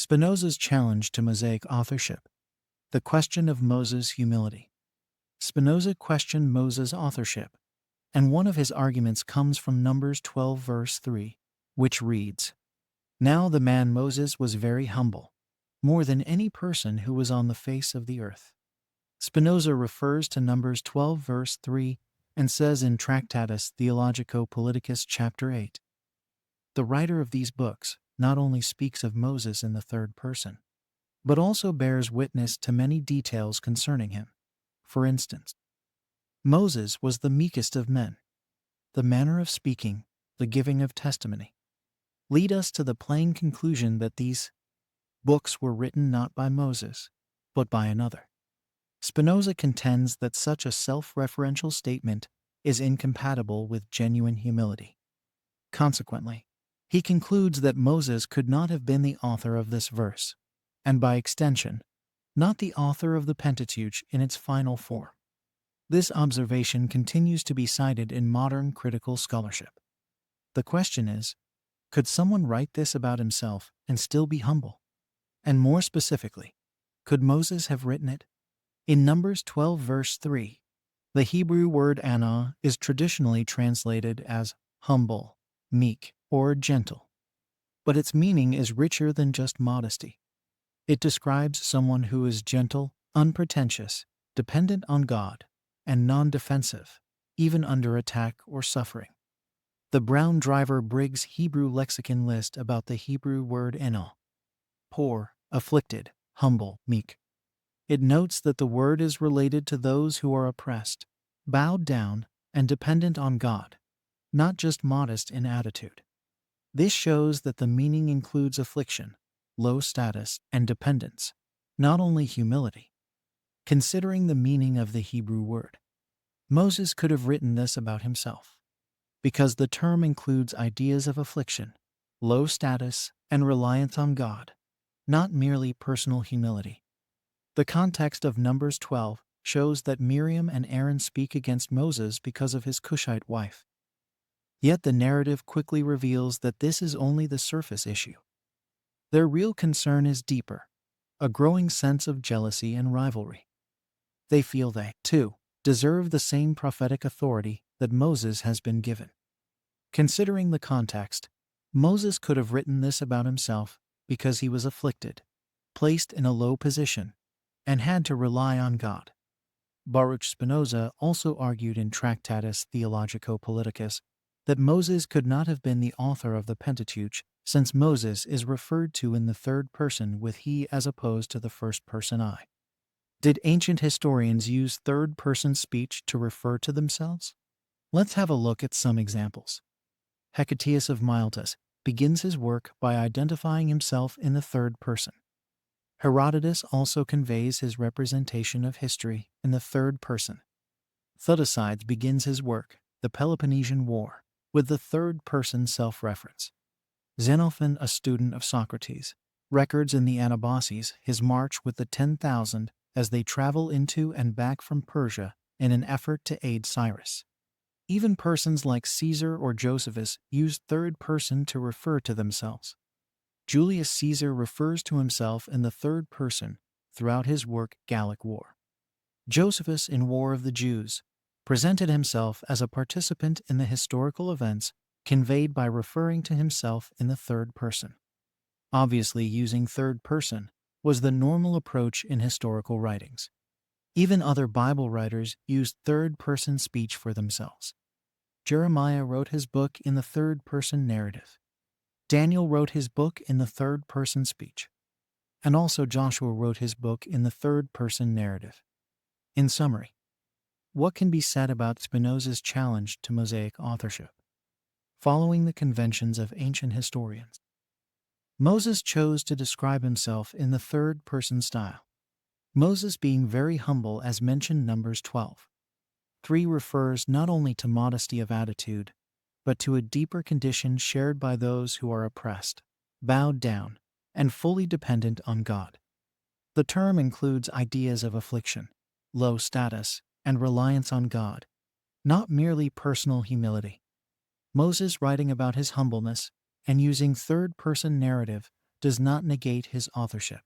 Spinoza's challenge to Mosaic authorship. The question of Moses' humility. Spinoza questioned Moses' authorship, and one of his arguments comes from Numbers 12 verse 3, which reads, "Now the man Moses was very humble, more than any person who was on the face of the earth." Spinoza refers to Numbers 12 verse 3 and says in Tractatus Theologico-Politicus chapter 8, "The writer of these books not only speaks of Moses in the third person, but also bears witness to many details concerning him. For instance, Moses was the meekest of men. The manner of speaking, the giving of testimony, lead us to the plain conclusion that these books were written not by Moses, but by another." Spinoza contends that such a self-referential statement is incompatible with genuine humility. Consequently, he concludes that Moses could not have been the author of this verse, and by extension, not the author of the Pentateuch in its final form. This observation continues to be cited in modern critical scholarship. The question is, could someone write this about himself and still be humble? And more specifically, could Moses have written it? In Numbers 12 verse 3, the Hebrew word anah is traditionally translated as humble, meek, or gentle. But its meaning is richer than just modesty. It describes someone who is gentle, unpretentious, dependent on God, and non-defensive, even under attack or suffering. The Brown Driver Briggs Hebrew Lexicon list about the Hebrew word anah: poor, afflicted, humble, meek. It notes that the word is related to those who are oppressed, bowed down, and dependent on God, not just modest in attitude. This shows that the meaning includes affliction, low status, and dependence, not only humility. Considering the meaning of the Hebrew word, Moses could have written this about himself, because the term includes ideas of affliction, low status, and reliance on God, not merely personal humility. The context of Numbers 12 shows that Miriam and Aaron speak against Moses because of his Cushite wife. Yet the narrative quickly reveals that this is only the surface issue. Their real concern is deeper, a growing sense of jealousy and rivalry. They feel they, too, deserve the same prophetic authority that Moses has been given. Considering the context, Moses could have written this about himself because he was afflicted, placed in a low position, and had to rely on God. Baruch Spinoza also argued in Tractatus Theologico-Politicus that Moses could not have been the author of the Pentateuch, since Moses is referred to in the third person with he as opposed to the first person I. Did ancient historians use third-person speech to refer to themselves? Let's have a look at some examples. Hecataeus of Miletus begins his work by identifying himself in the third person. Herodotus also conveys his representation of history in the third person. Thucydides begins his work, The Peloponnesian War, with the third-person self-reference. Xenophon, a student of Socrates, records in the Anabasis his march with the 10,000 as they travel into and back from Persia in an effort to aid Cyrus. Even persons like Caesar or Josephus used third person to refer to themselves. Julius Caesar refers to himself in the third person throughout his work Gallic War. Josephus in War of the Jews presented himself as a participant in the historical events conveyed by referring to himself in the third person. Obviously, using third person was the normal approach in historical writings. Even other Bible writers used third-person speech for themselves. Jeremiah wrote his book in the third-person narrative. Daniel wrote his book in the third-person speech. And also Joshua wrote his book in the third-person narrative. In summary, what can be said about Spinoza's challenge to Mosaic authorship? Following the conventions of ancient historians, Moses chose to describe himself in the third-person style. Moses being very humble as mentioned Numbers 12. 3 refers not only to modesty of attitude, but to a deeper condition shared by those who are oppressed, bowed down, and fully dependent on God. The term includes ideas of affliction, low status, and reliance on God, not merely personal humility. Moses, writing about his humbleness and using third-person narrative, does not negate his authorship.